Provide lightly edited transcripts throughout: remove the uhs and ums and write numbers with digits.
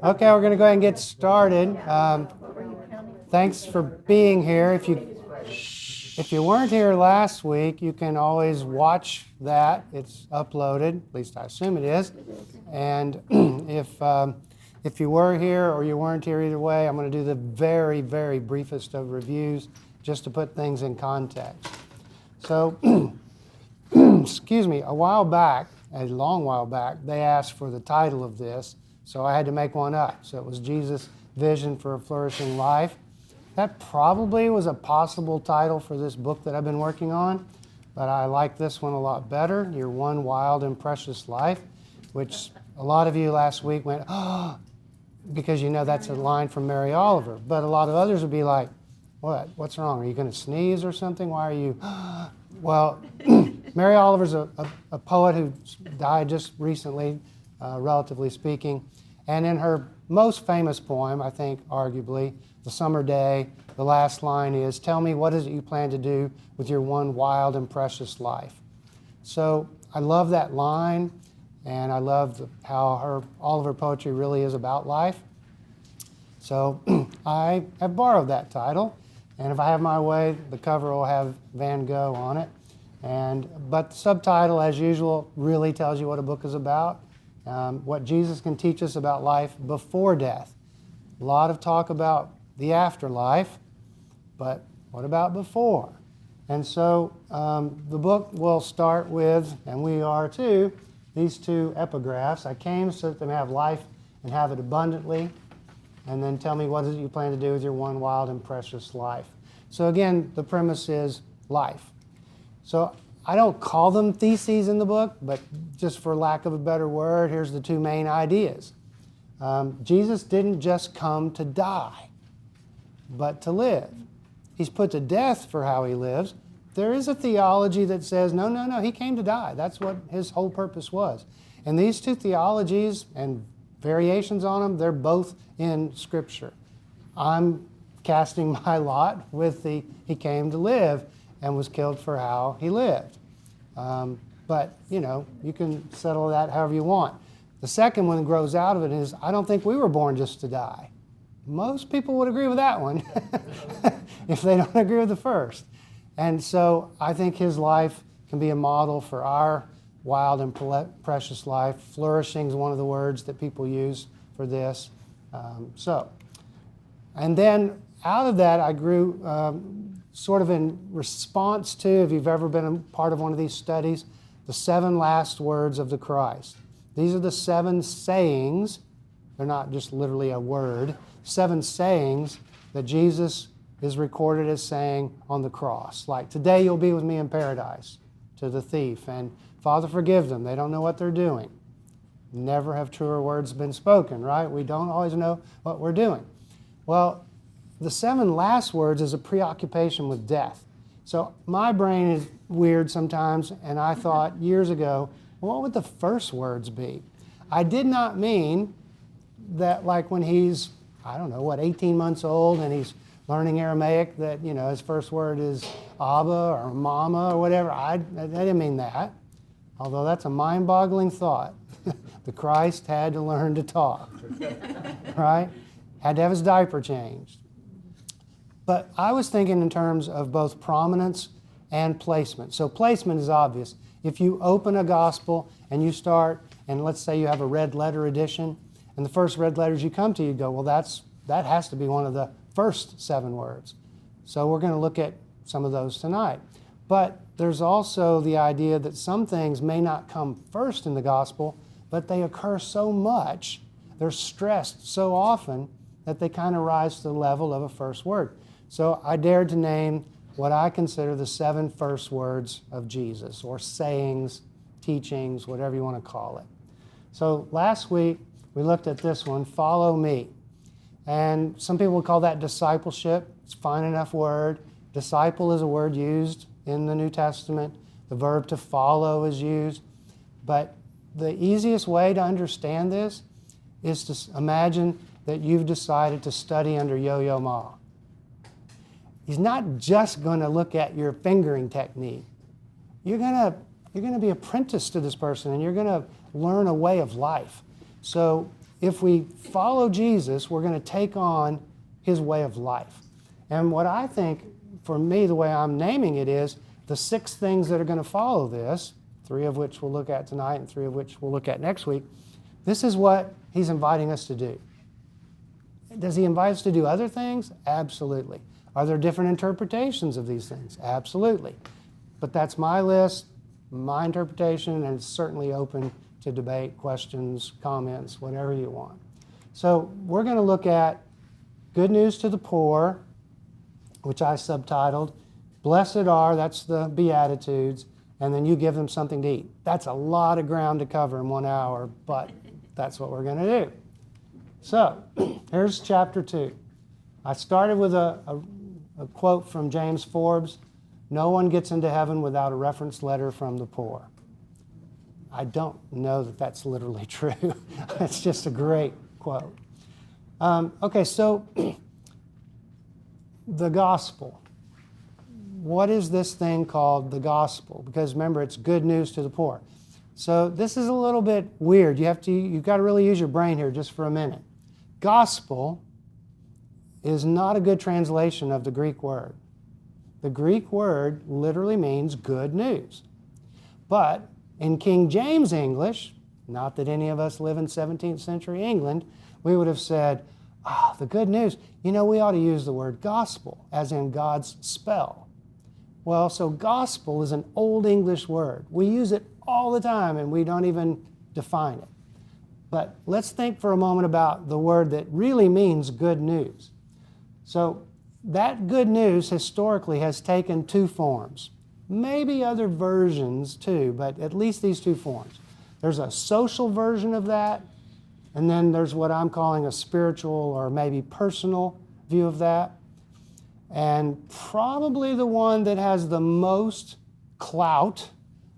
Okay, we're going to go ahead and get started. Thanks for being here. If you weren't here last week, you can always watch that. It's uploaded, at least I assume it is. And if you were here or you weren't here either way, I'm going to do the very, very briefest of reviews just to put things in context. So, excuse me, a long while back, they asked for the title of this, so I had to make one up. So it was Jesus' Vision for a Flourishing Life. That probably was a possible title for this book that I've been working on, but I like this one a lot better, Your One Wild and Precious Life, which a lot of you last week went, oh, because you know that's a line from Mary Oliver. But a lot of others would be like, what? What's wrong? Are you going to sneeze or something? Why are you... Well, Mary Oliver's a poet who died just recently, relatively speaking. And in her most famous poem, I think, arguably, The Summer Day, the last line is, tell me, what is it you plan to do with your one wild and precious life? So I love that line, and I love how all of her poetry really is about life. So I have borrowed that title. And if I have my way, the cover will have Van Gogh on it. But the subtitle, as usual, really tells you what a book is about, what Jesus can teach us about life before death. A lot of talk about the afterlife, but what about before? And so the book will start with, and we are too, these two epigraphs. I came so that they may have life and have it abundantly. And then tell me, what is it you plan to do with your one wild and precious life? So again, the premise is life. So I don't call them theses in the book, but just for lack of a better word, here's the two main ideas. Jesus didn't just come to die, but to live. He's put to death for how he lives. There is a theology that says, no, he came to die. That's what his whole purpose was. And these two theologies and variations on them, they're both in Scripture. I'm casting my lot with he came to live and was killed for how he lived. But, you can settle that however you want. The second one grows out of it is, I don't think we were born just to die. Most people would agree with that one if they don't agree with the first. And so I think his life can be a model for our wild and precious life. Flourishing is one of the words that people use for this. And then out of that, I grew sort of in response to, if you've ever been a part of one of these studies, the 7 last words of the Christ. These are the 7 sayings. They're not just literally a word. 7 sayings that Jesus is recorded as saying on the cross. Like, today you'll be with me in paradise, to the thief. And Father, forgive them. They don't know what they're doing. Never have truer words been spoken, right? We don't always know what we're doing. Well, the 7 last words is a preoccupation with death. So my brain is weird sometimes, and I thought years ago, well, what would the first words be? I did not mean that like when he's, 18 months old and he's learning Aramaic, that, his first word is Abba or Mama or whatever. I didn't mean that. Although that's a mind-boggling thought. The Christ had to learn to talk, right? Had to have his diaper changed. But I was thinking in terms of both prominence and placement. So placement is obvious. If you open a gospel and you start, and let's say you have a red letter edition, and the first red letters you come to, you go, well, that has to be one of the first 7 words. So we're going to look at some of those tonight. But there's also the idea that some things may not come first in the gospel, but they occur so much, they're stressed so often, that they kind of rise to the level of a first word. So I dared to name what I consider the 7 first words of Jesus, or sayings, teachings, whatever you want to call it. So last week, we looked at this one, follow me. And some people would call that discipleship. It's a fine enough word. Disciple is a word used in the New Testament. The verb to follow is used. But the easiest way to understand this is to imagine that you've decided to study under Yo-Yo Ma. He's not just going to look at your fingering technique. You're going to be apprenticed to this person, and you're going to learn a way of life. So if we follow Jesus, we're going to take on his way of life. And what I think, for me, the way I'm naming it is the 6 things that are going to follow this, 3 of which we'll look at tonight and 3 of which we'll look at next week. This is what he's inviting us to do. Does he invite us to do other things? Absolutely. Are there different interpretations of these things? Absolutely. But that's my list, my interpretation, and it's certainly open to debate, questions, comments, whatever you want. So we're going to look at good news to the poor, which I subtitled, Blessed are, that's the Beatitudes, and then you give them something to eat. That's a lot of ground to cover in 1 hour, but that's what we're going to do. So, here's chapter 2. I started with a quote from James Forbes, "No one gets into heaven without a reference letter from the poor." I don't know that that's literally true. It's just a great quote. Okay, so the gospel. What is this thing called the gospel? Because remember, it's good news to the poor. So this is a little bit weird. You've got to really use your brain here just for a minute. Gospel is not a good translation of the Greek word. The Greek word literally means good news. But in King James English, not that any of us live in 17th century England, we would have said, the good news, we ought to use the word gospel, as in God's spell. Well, so gospel is an old English word. We use it all the time and we don't even define it. But let's think for a moment about the word that really means good news. So that good news historically has taken 2 forms. Maybe other versions too, but at least these 2 forms. There's a social version of that, and then there's what I'm calling a spiritual or maybe personal view of that. And probably the one that has the most clout,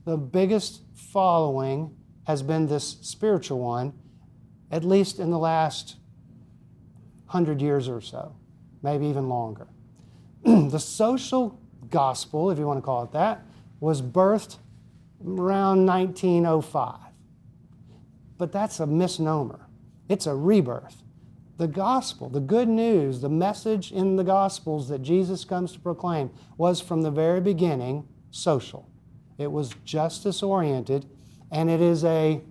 the biggest following, has been this spiritual one, at least in the last 100 years or so, maybe even longer. The social gospel, if you want to call it that, was birthed around 1905. But that's a misnomer. It's a rebirth. The gospel, the good news, the message in the gospels that Jesus comes to proclaim was from the very beginning social. It was justice-oriented, and it is a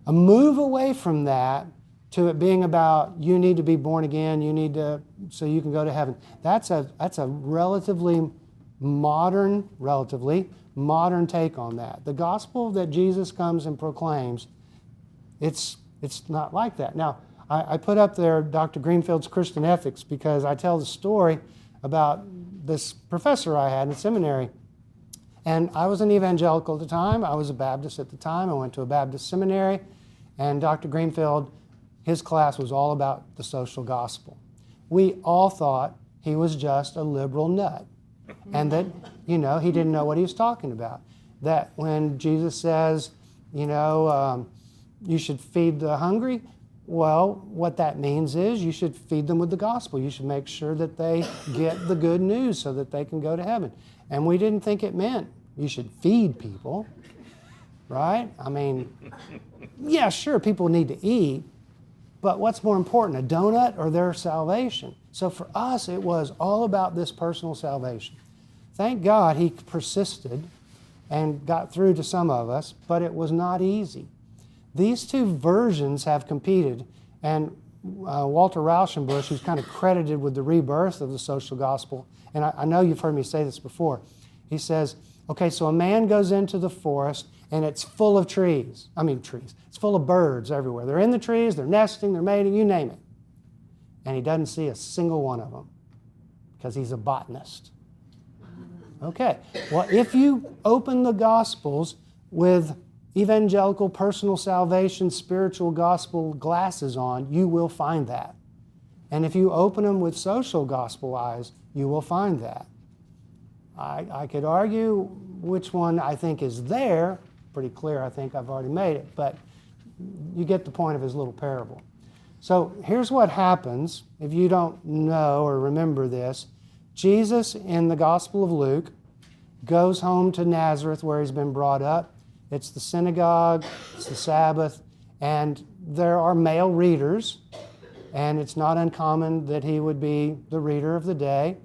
move away from that to it being about you need to be born again, so you can go to heaven. That's a relatively modern take on that. The gospel that Jesus comes and proclaims, it's not like that. Now, I put up there Dr. Greenfield's Christian Ethics because I tell the story about this professor I had in seminary. And I was an evangelical at the time. I was a Baptist at the time. I went to a Baptist seminary. And Dr. Greenfield, his class was all about the social gospel. We all thought he was just a liberal nut. And that, he didn't know what he was talking about. That when Jesus says, you should feed the hungry, well, what that means is you should feed them with the gospel. You should make sure that they get the good news so that they can go to heaven. And we didn't think it meant you should feed people, right? I mean, yeah, sure, people need to eat, but what's more important, a donut or their salvation? So for us, it was all about this personal salvation. Thank God he persisted and got through to some of us, but it was not easy. These 2 versions have competed, and Walter Rauschenbusch, who's kind of credited with the rebirth of the social gospel, and I know you've heard me say this before, he says, okay, so a man goes into the forest and it's full of trees. It's full of birds everywhere. They're in the trees, they're nesting, they're mating, you name it. And he doesn't see a single one of them because he's a botanist. Okay, well, if you open the Gospels with evangelical personal salvation, spiritual gospel glasses on, you will find that. And if you open them with social gospel eyes, you will find that. I could argue which one I think is there. Pretty clear, I think I've already made it, but you get the point of his little parable. So here's what happens if you don't know or remember this. Jesus in the Gospel of Luke goes home to Nazareth where he's been brought up. It's the synagogue, it's the Sabbath, And there are male readers, and it's not uncommon that he would be the reader of the day.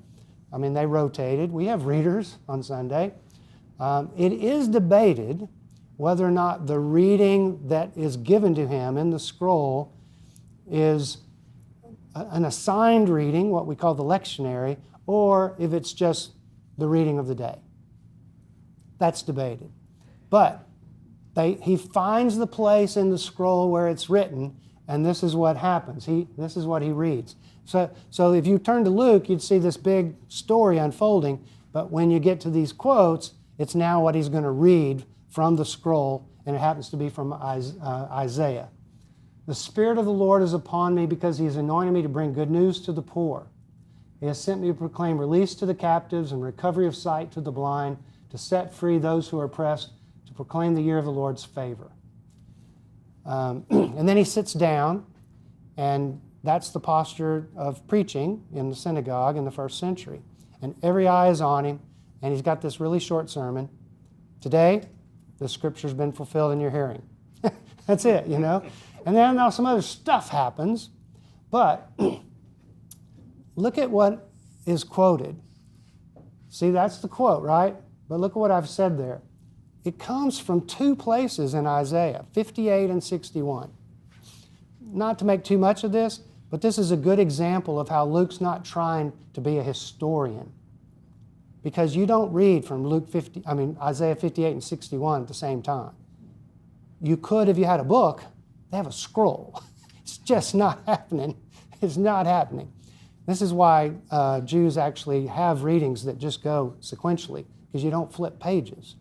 I mean, they rotated. We have readers on Sunday. It is debated whether or not the reading that is given to him in the scroll is an assigned reading, what we call the lectionary, or if it's just the reading of the day. That's debated. But he finds the place in the scroll where it's written, and this is what happens. This is what he reads. So if you turn to Luke, you'd see this big story unfolding, but when you get to these quotes, it's now what he's going to read from the scroll, and it happens to be from Isaiah. The Spirit of the Lord is upon me because he has anointed me to bring good news to the poor. He has sent me to proclaim release to the captives and recovery of sight to the blind, to set free those who are oppressed, to proclaim the year of the Lord's favor. And then he sits down, and that's the posture of preaching in the synagogue in the first century. And every eye is on him, and he's got this really short sermon. Today, the scripture's been fulfilled in your hearing. That's it, you know. And then now some other stuff happens, but look at what is quoted. See, that's the quote, right? But look at what I've said there. It comes from two places in Isaiah, 58 and 61. Not to make too much of this, but this is a good example of how Luke's not trying to be a historian. Because you don't read from Isaiah 58 and 61 at the same time. You could if you had a book. They have a scroll. It's just not happening. It's not happening. This is why Jews actually have readings that just go sequentially, because you don't flip pages.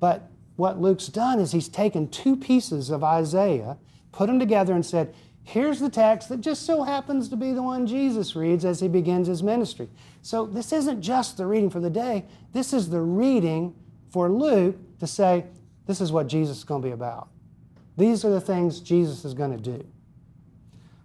But what Luke's done is he's taken two pieces of Isaiah, put them together and said, here's the text that just so happens to be the one Jesus reads as he begins his ministry. So this isn't just the reading for the day. This is the reading for Luke to say, this is what Jesus is going to be about. These are the things Jesus is going to do.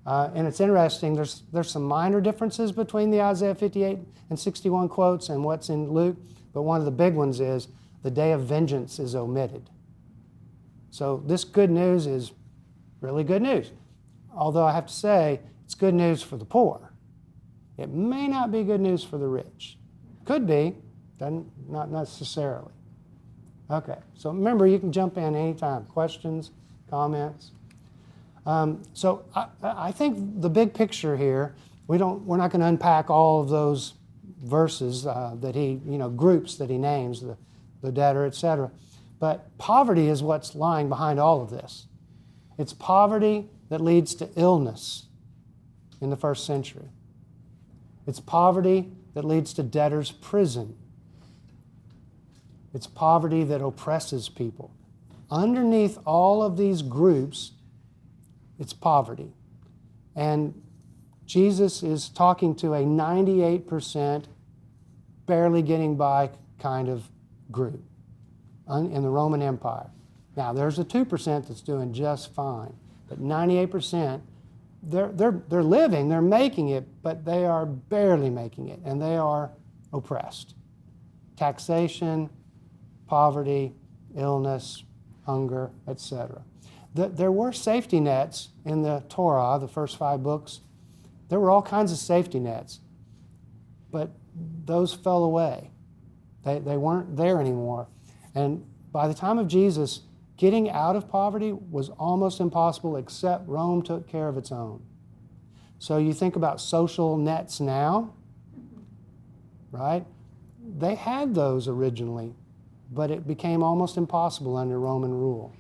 And it's interesting, there's some minor differences between the Isaiah 58 and 61 quotes and what's in Luke, but one of the big ones is the day of vengeance is omitted. So this good news is really good news. Although I have to say, it's good news for the poor. It may not be good news for the rich. Could be, not necessarily. Okay, so remember, you can jump in anytime. Questions, comments. So I think the big picture here, we're not going to unpack all of those verses that he, groups that he names, the debtor, etc. But poverty is what's lying behind all of this. It's poverty that leads to illness in the first century. It's poverty that leads to debtor's prison. It's poverty that oppresses people. Underneath all of these groups, it's poverty. And Jesus is talking to a 98% barely getting by kind of group in the Roman Empire. Now, there's a 2% that's doing just fine, but 98%, they're living, they're making it, but they are barely making it, and they are oppressed. Taxation, poverty, illness, hunger, etc. There were safety nets in the Torah, the first 5 books. There were all kinds of safety nets, but those fell away. They weren't there anymore. And by the time of Jesus, getting out of poverty was almost impossible, except Rome took care of its own. So you think about social nets now, right? They had those originally, but it became almost impossible under Roman rule.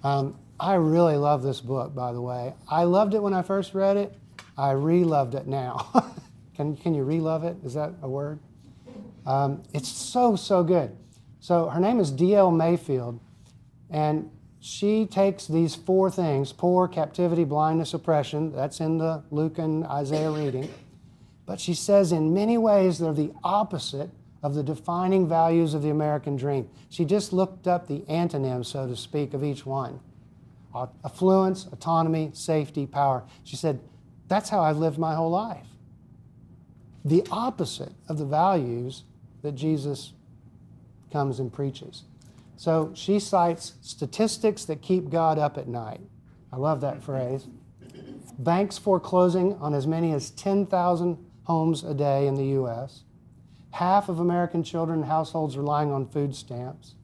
I really love this book, by the way. I loved it when I first read it. I re-loved it now. Can you re-love it? Is that a word? It's so good. So her name is D.L. Mayfield, and she takes these 4 things, poor, captivity, blindness, oppression, that's in the Luke and Isaiah reading, but she says in many ways they're the opposite of the defining values of the American dream. She just looked up the antonyms, so to speak, of each one. Affluence, autonomy, safety, power. She said, that's how I've lived my whole life. The opposite of the values that Jesus comes and preaches. So she cites statistics that keep God up at night. I love that phrase. Banks foreclosing on as many as 10,000 homes a day in the U.S. Half of American children and households relying on food stamps.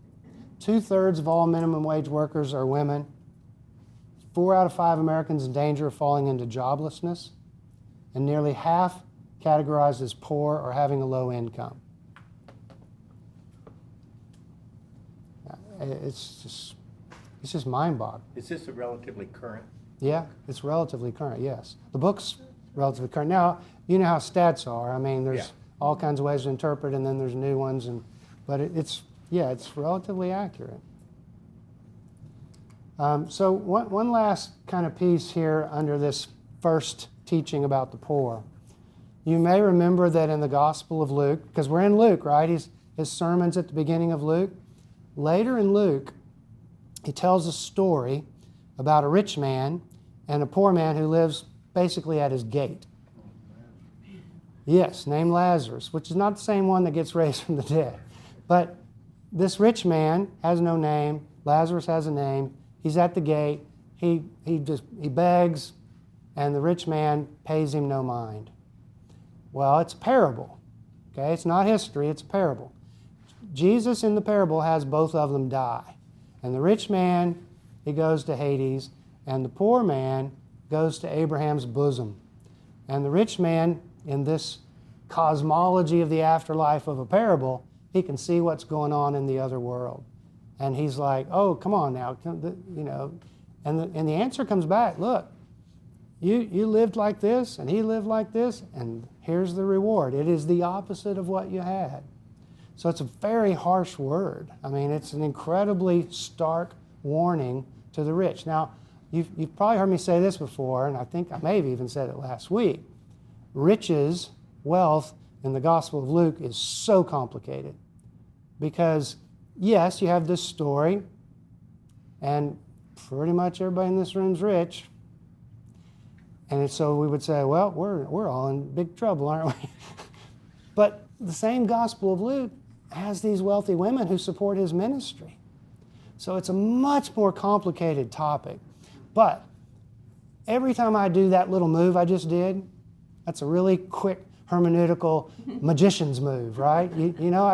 2/3 of all minimum wage workers are women. 4 out of 5 Americans in danger of falling into joblessness. And nearly half categorized as poor or having a low income. It's just mind-boggling. Is this a relatively current? Yeah, it's relatively current, yes. The book's relatively current. Now, you know how stats are. I mean, there's all kinds of ways to interpret, and then there's new ones. But it's relatively accurate. So one last kind of piece here under this first teaching about the poor. You may remember that in the Gospel of Luke, because we're in Luke, right? His sermon's at the beginning of Luke. Later in Luke, he tells a story about a rich man and a poor man who lives basically at his gate. Yes, named Lazarus, which is not the same one that gets raised from the dead. But this rich man has no name. Lazarus has a name. He's at the gate. He begs, and the rich man pays him no mind. Well, it's a parable. Okay, it's not history, it's a parable. Jesus in the parable has both of them die. And the rich man, he goes to Hades, and the poor man goes to Abraham's bosom. And the rich man, in this cosmology of the afterlife of a parable, he can see what's going on in the other world. And he's like, oh, come on now, you know. And the answer comes back, look, you lived like this, and he lived like this, and here's the reward. It is the opposite of what you had. So it's a very harsh word. I mean, it's an incredibly stark warning to the rich. Now, you've probably heard me say this before, and I think I may have even said it last week. Riches, wealth in the Gospel of Luke is so complicated because, yes, you have this story, and pretty much everybody in this room's rich. And so we would say, well, we're all in big trouble, aren't we? But the same Gospel of Luke has these wealthy women who support his ministry. So it's a much more complicated topic. But every time I do that little move I just did, that's a really quick hermeneutical magician's move, right? You know,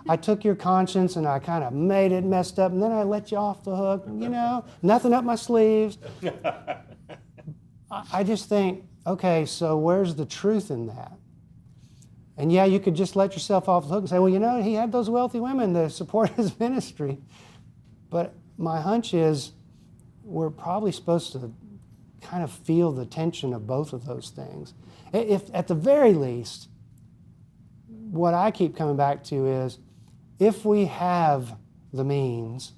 I took your conscience and I kind of made it messed up, and then I let you off the hook, you know, nothing up my sleeves. I just think, okay, so where's the truth in that? And yeah, you could just let yourself off the hook and say, well, you know, he had those wealthy women to support his ministry. But my hunch is we're probably supposed to kind of feel the tension of both of those things. If at the very least, what I keep coming back to is if we have the means,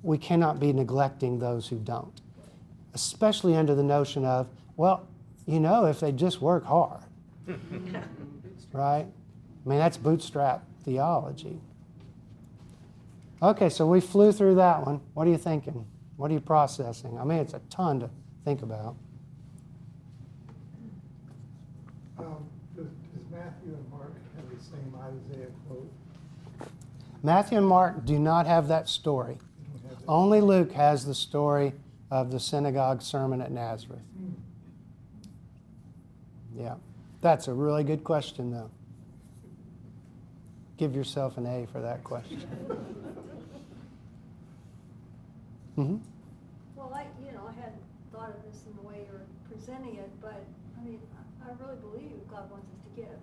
we cannot be neglecting those who don't, especially under the notion of, well, you know, if they just work hard. Right? I mean, that's bootstrap theology. Okay, so we flew through that one. What are you thinking? What are you processing? I mean, it's a ton to think about. Does Matthew and Mark have the same Isaiah quote? Matthew and Mark do not have that story. Only Luke has the story of the synagogue sermon at Nazareth. Yeah. That's a really good question, though. Give yourself an A for that question. Mm-hmm. Well, I hadn't thought of this in the way you're presenting it, but I mean, I really believe God wants us to give,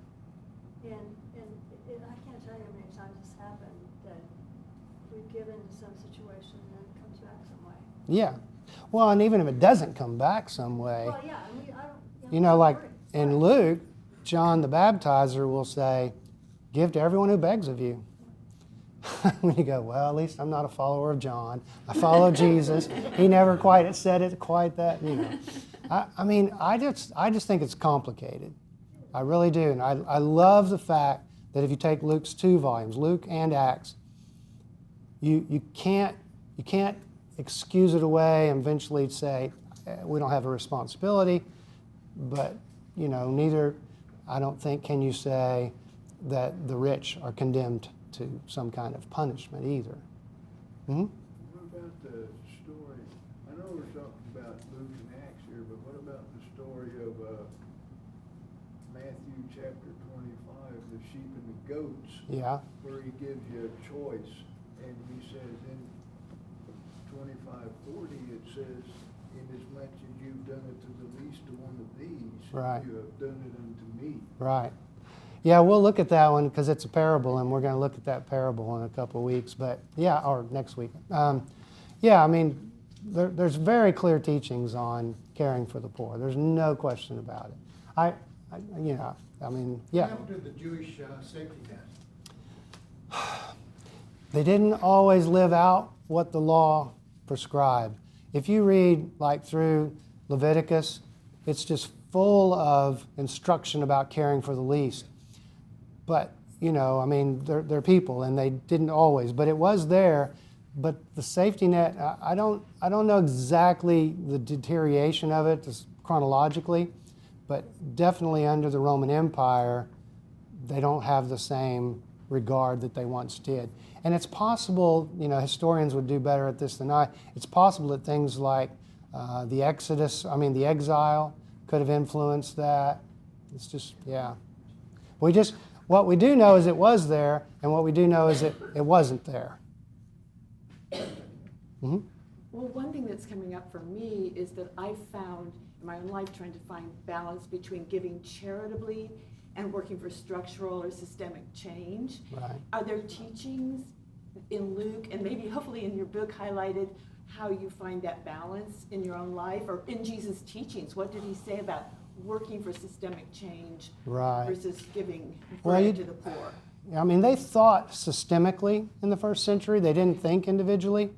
and I can't tell you how many times it's happened that we've given to some situation and then it comes back some way. Yeah. Well, and even if it doesn't come back some way, Well, yeah, I mean, I don't. you know, like in Luke, John the Baptizer will say, give to everyone who begs of you. When you go, well, at least I'm not a follower of John. I follow Jesus. He never quite said it quite that, you know. I mean, I just think it's complicated. I really do. And I love the fact that if you take Luke's 2 volumes, Luke and Acts, you can't excuse it away and eventually say, we don't have a responsibility. But, you know, neither, I don't think, can you say that the rich are condemned to some kind of punishment either. Mhm. What about the story? I know we're talking about Luke and Acts here, but what about the story of Matthew chapter 25, the sheep and the goats? Yeah. Where he gives you a choice, and he says in 25:40, it says, "Inasmuch as you've done it to the least of one of these, Right. you have done it unto me." Right. Yeah, we'll look at that one because it's a parable, and we're going to look at that parable in a couple of weeks. But yeah, or next week. Yeah, I mean, there's very clear teachings on caring for the poor. There's no question about it. I mean, What yeah. happened to the Jewish safety net? They didn't always live out what the law prescribed. If you read like through Leviticus, it's just full of instruction about caring for the least. But, I mean, they're people, and they didn't always, but it was there. But the safety net, I don't know exactly the deterioration of it chronologically, but definitely under the Roman Empire, they don't have the same regard that they once did. And it's possible, historians would do better at this than I. It's possible that things like the exile could have influenced that. It's just, yeah. What we do know is it was there, and what we do know is it wasn't there. Mm-hmm. Well, one thing that's coming up for me is that I've found in my own life trying to find balance between giving charitably and working for structural or systemic change. Right. Are there teachings in Luke, and maybe hopefully in your book highlighted, how you find that balance in your own life, or in Jesus' teachings? What did he say about working for systemic change versus giving bread to the poor? I mean, they thought systemically in the first century. They didn't think individually.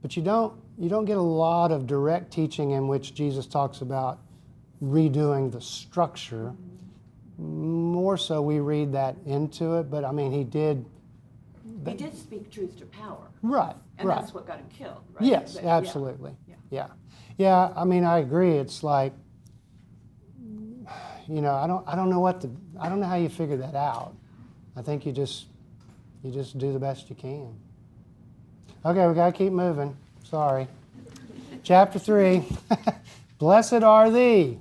But you don't get a lot of direct teaching in which Jesus talks about redoing the structure. More so we read that into it, but I mean, he did speak truth to power. Right, and right. that's what got him killed, right? Yes, But, absolutely. Yeah. Yeah, I mean, I agree. It's like, I don't know how you figure that out. I think you just do the best you can. Okay, we got to keep moving. Sorry. Chapter 3. Blessed are thee.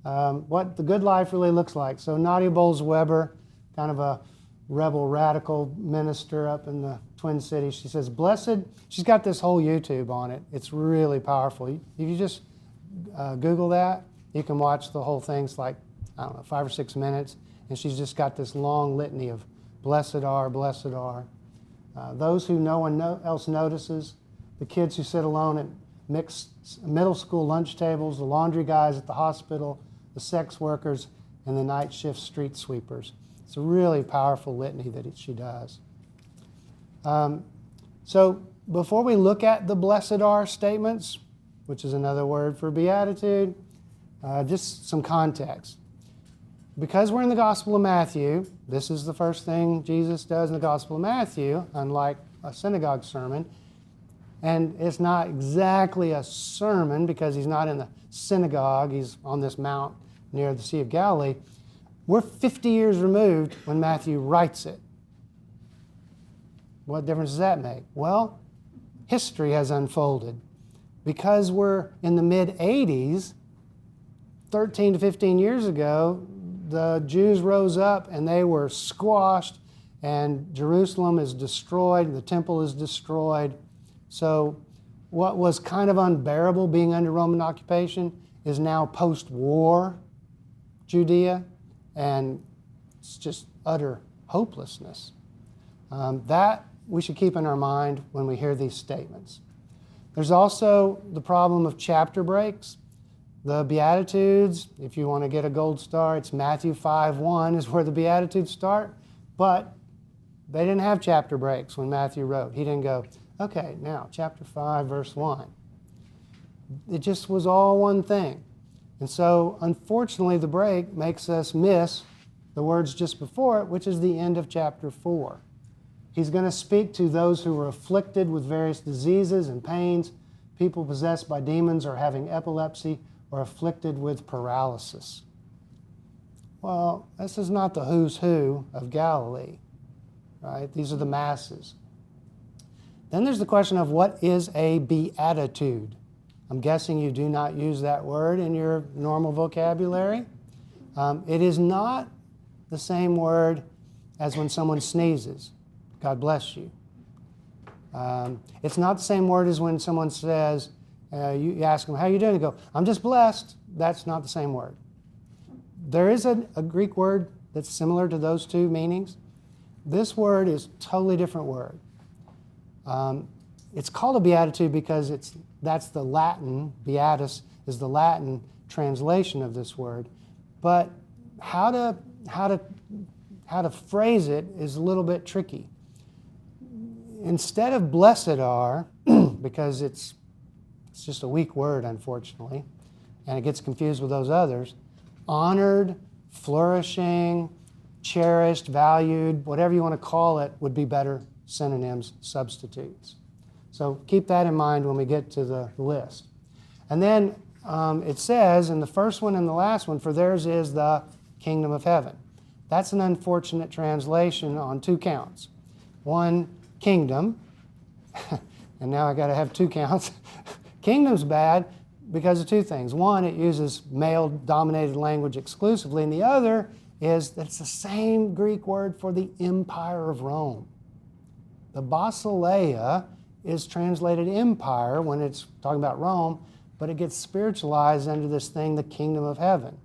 What the good life really looks like. So Nadia Bowles-Weber, kind of a rebel radical minister up in the Twin Cities, she says, blessed, she's got this whole YouTube on it. It's really powerful. If you just Google that, you can watch the whole thing. It's like, 5 or 6 minutes. And she's just got this long litany of blessed are, those who no one else notices, the kids who sit alone at mixed middle school lunch tables, the laundry guys at the hospital, the sex workers, and the night shift street sweepers. It's a really powerful litany that she does. So before we look at the blessed are statements, which is another word for beatitude, just some context. Because we're in the Gospel of Matthew, this is the first thing Jesus does in the Gospel of Matthew, unlike a synagogue sermon. And it's not exactly a sermon because he's not in the synagogue. He's on this mount near the Sea of Galilee. We're 50 years removed when Matthew writes it. What difference does that make? Well, history has unfolded. Because we're in the mid-80s, 13 to 15 years ago, the Jews rose up and they were squashed, and Jerusalem is destroyed, the temple is destroyed. So what was kind of unbearable being under Roman occupation is now post-war Judea, and it's just utter hopelessness. That we should keep in our mind when we hear these statements. There's also the problem of chapter breaks. The Beatitudes, if you want to get a gold star, it's Matthew 5:1 is where the Beatitudes start. But they didn't have chapter breaks when Matthew wrote. He didn't go, okay, now chapter 5, verse 1. It just was all one thing. And so, unfortunately, the break makes us miss the words just before it, which is the end of chapter 4. He's going to speak to those who were afflicted with various diseases and pains, people possessed by demons or having epilepsy, or afflicted with paralysis. Well, this is not the who's who of Galilee, right? These are the masses. Then there's the question of what is a beatitude? I'm guessing you do not use that word in your normal vocabulary. It is not the same word as when someone sneezes. God bless you. It's not the same word as when someone says, you ask them, how you doing? They go, I'm just blessed. That's not the same word. There is a Greek word that's similar to those two meanings. This word is a totally different word. It's called a beatitude because that's the Latin, beatus is the Latin translation of this word. But how to phrase it is a little bit tricky. Instead of blessed are, because it's just a weak word, unfortunately, and it gets confused with those others, honored, flourishing, cherished, valued, whatever you want to call it, would be better synonyms, substitutes. So keep that in mind when we get to the list. And then it says in the first one and the last one, for theirs is the kingdom of heaven. That's an unfortunate translation on two counts. One, kingdom, and now I got to have two counts. Kingdom's bad because of two things. One, it uses male-dominated language exclusively, and the other is that it's the same Greek word for the empire of Rome. The basileia is translated empire when it's talking about Rome, but it gets spiritualized under this thing, the kingdom of heaven.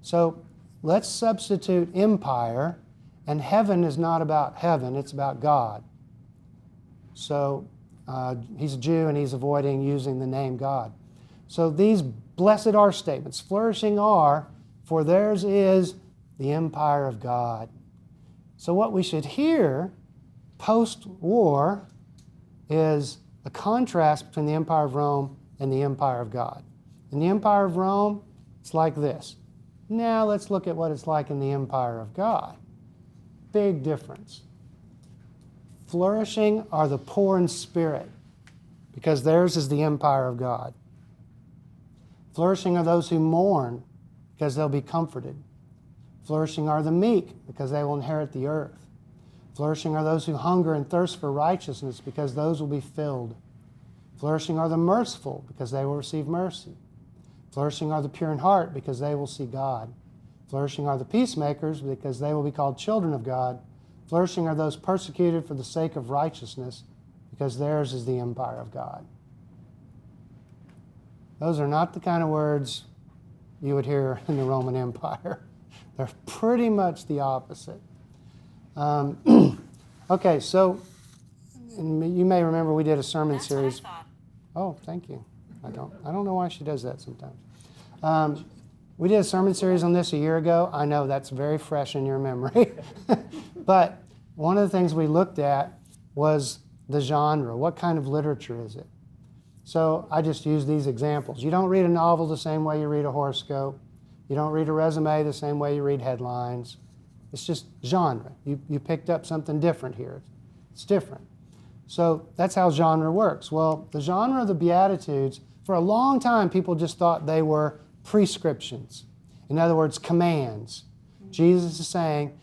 So let's substitute empire, and heaven is not about heaven, it's about God. So he's a Jew and he's avoiding using the name God. So these blessed are statements, flourishing are, for theirs is the empire of God. So what we should hear post-war is a contrast between the empire of Rome and the empire of God. In the empire of Rome, it's like this. Now let's look at what it's like in the empire of God. Big difference. Flourishing are the poor in spirit, because theirs is the empire of God. Flourishing are those who mourn, because they'll be comforted. Flourishing are the meek, because they will inherit the earth. Flourishing are those who hunger and thirst for righteousness, because those will be filled. Flourishing are the merciful, because they will receive mercy. Flourishing are the pure in heart, because they will see God. Flourishing are the peacemakers, because they will be called children of God. Flourishing are those persecuted for the sake of righteousness, because theirs is the empire of God. Those are not the kind of words you would hear in the Roman Empire. They're pretty much the opposite. Okay, so you may remember we did a sermon series. Oh, thank you. I don't know why she does that sometimes. We did a sermon series on this a year ago. I know that's very fresh in your memory. But one of the things we looked at was the genre. What kind of literature is it? So I just use these examples. You don't read a novel the same way you read a horoscope. You don't read a resume the same way you read headlines. It's just genre. You picked up something different here. It's different. So that's how genre works. Well, the genre of the Beatitudes, for a long time, people just thought they were prescriptions. In other words, commands. Jesus is saying,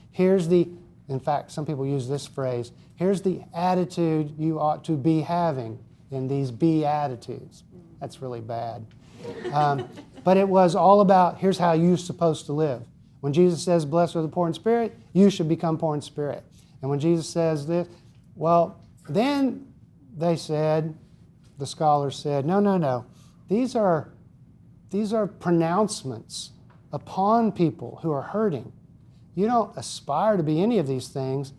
in fact, some people use this phrase, here's the attitude you ought to be having in these Beatitudes. That's really bad. But it was all about, here's how you're supposed to live. When Jesus says, blessed are the poor in spirit, you should become poor in spirit. And when Jesus says this, well, then they said, the scholars said, no. These are pronouncements upon people who are hurting. You don't aspire to be any of these things.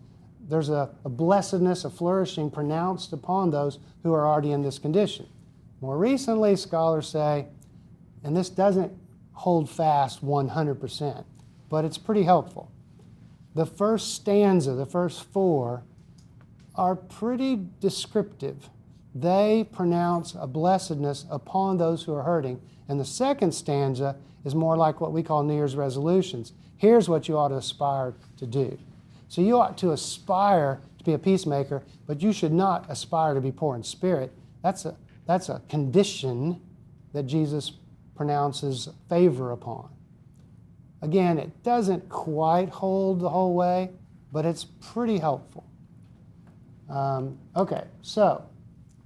There's a blessedness, a flourishing pronounced upon those who are already in this condition. More recently, scholars say, and this doesn't hold fast 100%, but it's pretty helpful. The first stanza, the first four, are pretty descriptive. They pronounce a blessedness upon those who are hurting. And the second stanza is more like what we call New Year's resolutions. Here's what you ought to aspire to do. So you ought to aspire to be a peacemaker, but you should not aspire to be poor in spirit. That's a condition that Jesus pronounces favor upon. Again, it doesn't quite hold the whole way, but it's pretty helpful. Okay, so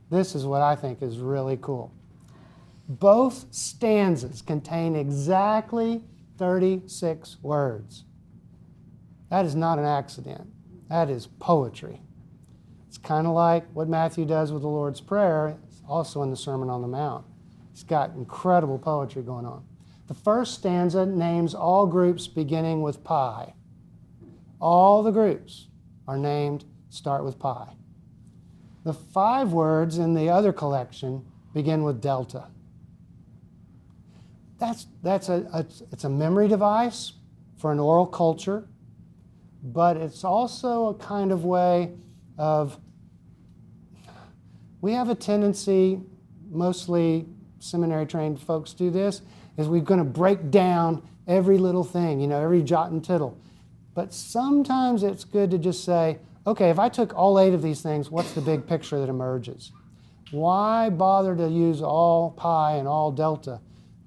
This is what I think is really cool. Both stanzas contain exactly 36 words. That is not an accident. That is poetry. It's kind of like what Matthew does with the Lord's Prayer, it's also in the Sermon on the Mount. It's got incredible poetry going on. The first stanza names all groups beginning with pi. All the groups are named, start with pi. The 5 words in the other collection begin with delta. It's a memory device for an oral culture, but it's also a kind of way of, we have a tendency, mostly seminary-trained folks do this, is we're going to break down every little thing, every jot and tittle. But sometimes it's good to just say, okay, if I took all 8 of these things, what's the big picture that emerges? Why bother to use all pi and all delta?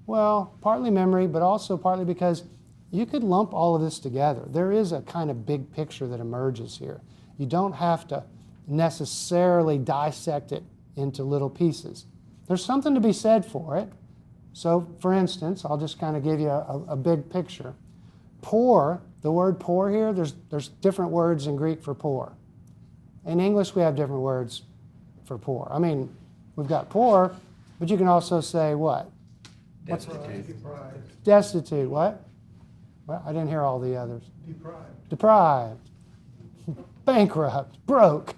Well, partly memory, but also partly because you could lump all of this together. There is a kind of big picture that emerges here. You don't have to necessarily dissect it into little pieces. There's something to be said for it. So, for instance, I'll just kind of give you a big picture. Poor, the word poor here, there's different words in Greek for poor. In English, we have different words for poor. I mean, we've got poor, but you can also say what? Deprived. Destitute, what? Well, I didn't hear all the others. Deprived. Deprived, bankrupt, broke,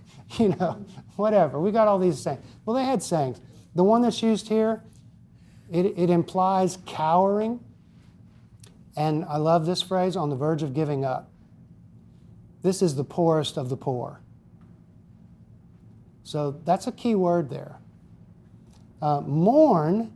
whatever. We got all these sayings. Well, they had sayings. The one that's used here, it implies cowering. And I love this phrase, on the verge of giving up. This is the poorest of the poor. So that's a key word there. Mourn,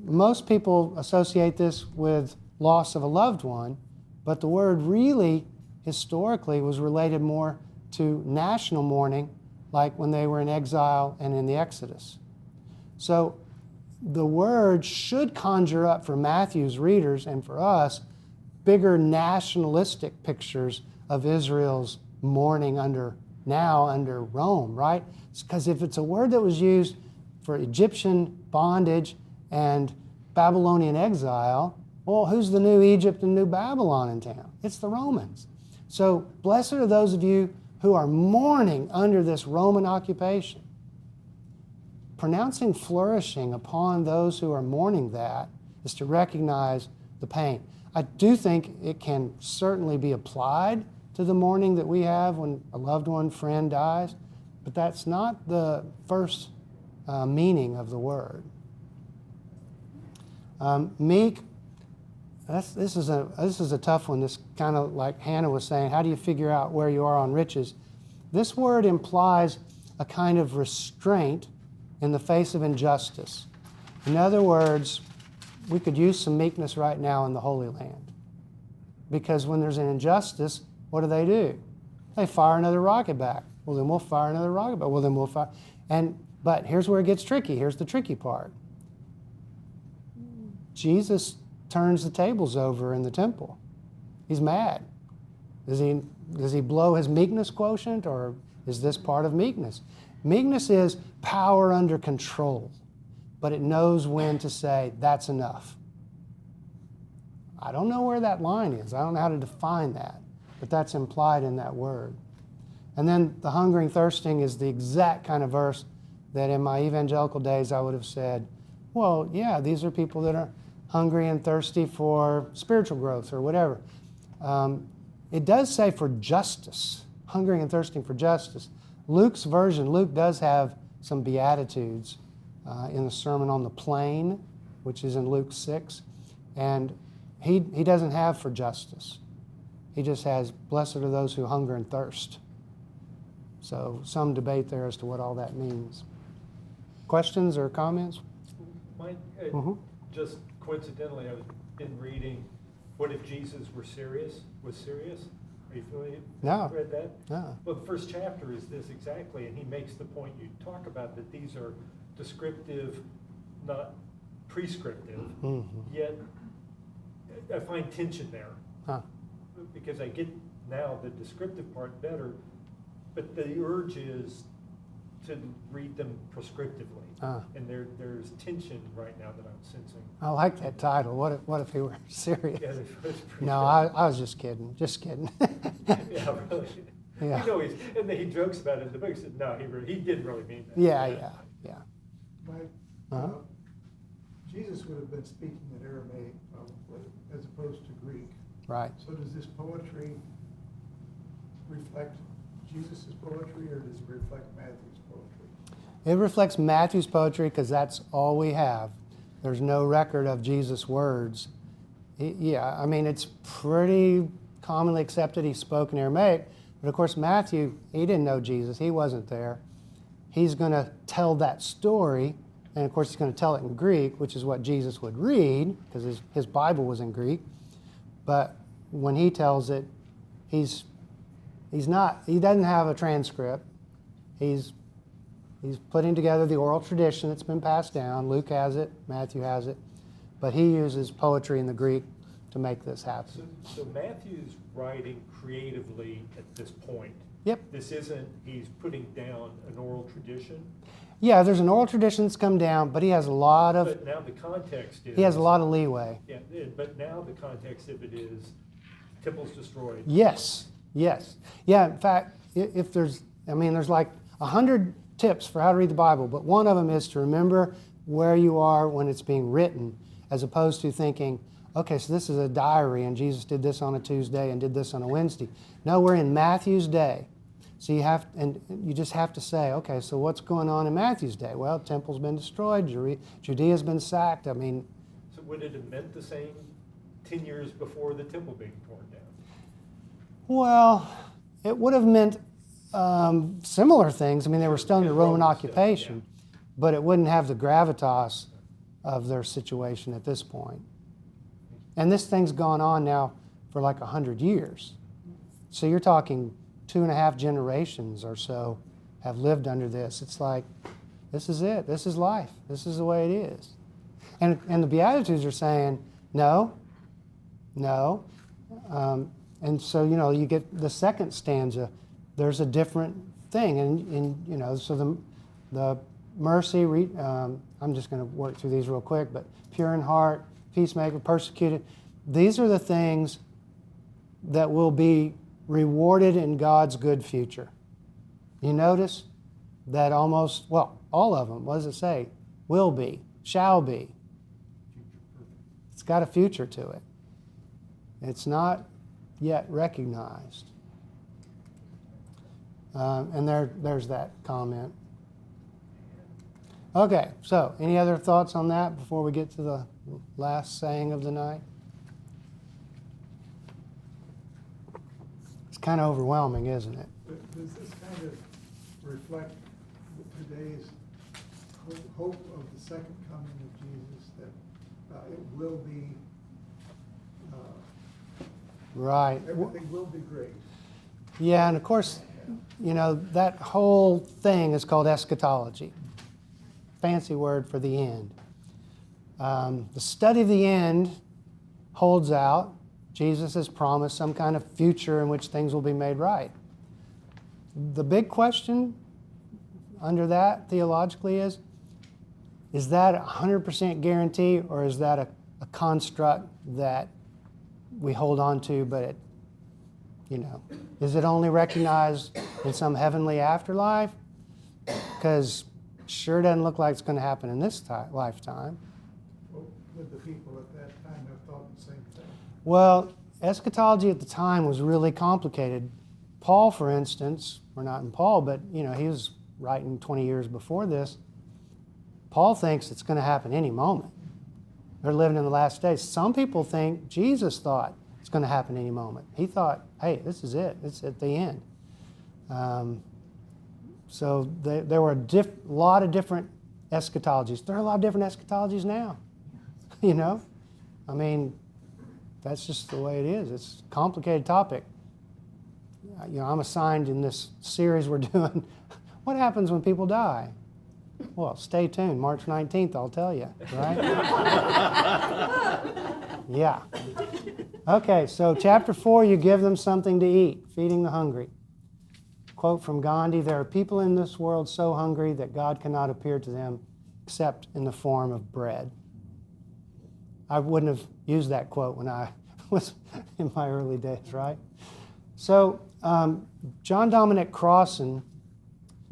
most people associate this with loss of a loved one, but the word really, historically, was related more to national mourning, like when they were in exile and in the Exodus. So the word should conjure up for Matthew's readers and for us bigger nationalistic pictures of Israel's mourning under Rome, right? Because if it's a word that was used for Egyptian bondage and Babylonian exile, well, who's the new Egypt and new Babylon in town? It's the Romans. So blessed are those of you who are mourning under this Roman occupation. Pronouncing flourishing upon those who are mourning that is to recognize the pain. I do think it can certainly be applied to the mourning that we have when a loved one, friend dies, but that's not the first meaning of the word. Meek, this is a tough one. This kind of like Hannah was saying, how do you figure out where you are on riches? This word implies a kind of restraint in the face of injustice. In other words, we could use some meekness right now in the Holy Land. Because when there's an injustice, what do? They fire another rocket back. Well, then we'll fire another rocket back. Well, then we'll fire. But here's where it gets tricky. Here's the tricky part. Jesus turns the tables over in the temple. He's mad. Does he blow his meekness quotient, or is this part of meekness? Meekness is power under control, but it knows when to say, that's enough. I don't know where that line is. I don't know how to define that, but that's implied in that word. And then the hungering, thirsting is the exact kind of verse that in my evangelical days I would have said, well, yeah, these are people that are hungry and thirsty for spiritual growth or whatever. It does say for justice, hungering and thirsting for justice. Luke's version, Luke does have some Beatitudes in the Sermon on the Plain, which is in Luke 6. And he doesn't have for justice. He just has, blessed are those who hunger and thirst. So some debate there as to what all that means. Questions or comments? Mike, just coincidentally, I've been reading, what if Jesus was serious? Are you familiar? No. Read that? No. Well, the first chapter is this exactly, and he makes the point you talk about, that these are descriptive, not prescriptive. Yet I find tension there. Because I get now the descriptive part better, but the urge is to read them prescriptively. And there's tension right now that I'm sensing. I like that title. What if he were serious? Yeah, that's pretty No, I was just kidding. Just kidding. Yeah, really. Yeah. You know, and then he jokes about it in the book. He said, no, he didn't really mean that. Yeah. Mike, Uh-huh. Jesus would have been speaking in Aramaic probably, as opposed to Greek. Right. So does this poetry reflect Jesus' poetry, or does it reflect Matthew's poetry? It reflects Matthew's poetry because that's all we have. There's no record of Jesus' words. Yeah, I mean, it's pretty commonly accepted he spoke in Aramaic, but of course Matthew, he didn't know Jesus. He wasn't there. He's going to tell that story, and of course he's going to tell it in Greek, which is what Jesus would read, because his Bible was in Greek. But when he tells it, he doesn't have a transcript. He's putting together the oral tradition that's been passed down. Luke has it, Matthew has it, but he uses poetry in the Greek to make this happen. So Matthew's writing creatively at this point. Yep. This isn't, he's putting down an oral tradition. Yeah, there's an oral tradition that's come down, but he has a lot of But now the context is. he has a lot of leeway. Yeah, but now the context of it is temple's destroyed. Yes. Yeah, in fact, if there's like 100 tips for how to read the Bible, but one of them is to remember where you are when it's being written, as opposed to thinking, okay, so this is a diary and Jesus did this on a Tuesday and did this on a Wednesday. No, we're in Matthew's day. So you just have to say, okay, so what's going on in Matthew's day? Well, temple's been destroyed, Judea's been sacked. I mean, So would it have meant the same 10 years before the temple being torn down? well, it would have meant similar things. I mean, they were still under Roman Roman still, occupation, but it wouldn't have the gravitas of their situation at this point. And this thing's gone on now for like 100 years. So you're talking 2.5 generations or so have lived under this. It's like, this is it. This is life. This is the way it is. And the Beatitudes are saying, no. And so, you get the second stanza, there's a different thing. And so the mercy, I'm just going to work through these real quick, but pure in heart, peacemaker, persecuted, these are the things that will be rewarded in God's good future. You notice that all of them, what does it say? Will be, shall be. It's got a future to it. It's not yet recognized. And there's that comment. Okay, so any other thoughts on that before we get to the last saying of the night? It's kind of overwhelming, isn't it? Does this kind of reflect today's hope of the second coming of Jesus, that it will be, Right. everything will be great? Yeah, and of course, that whole thing is called eschatology. Fancy word for the end. The study of the end holds out. Jesus has promised some kind of future in which things will be made right. The big question under that theologically is that a 100% guarantee, or is that a construct that we hold on to, but is it only recognized in some heavenly afterlife? Because sure doesn't look like it's going to happen in this lifetime. Well, would the people at that time have thought the same thing? Well, eschatology at the time was really complicated. Paul, for instance, we're not in Paul, but he was writing 20 years before this. Paul thinks it's going to happen any moment. They're living in the last days. Some people think Jesus thought it's going to happen any moment. He thought, hey, this is it. It's at the end. So there were a lot of different eschatologies. There are a lot of different eschatologies now. I mean, that's just the way it is. It's a complicated topic. I'm assigned in this series we're doing, what happens when people die? Well, stay tuned. March 19th, I'll tell you, right? Yeah. Okay, so chapter 4, you give them something to eat, feeding the hungry. quote from Gandhi, there are people in this world so hungry that God cannot appear to them except in the form of bread. I wouldn't have used that quote when I was in my early days, right? So John Dominic Crossan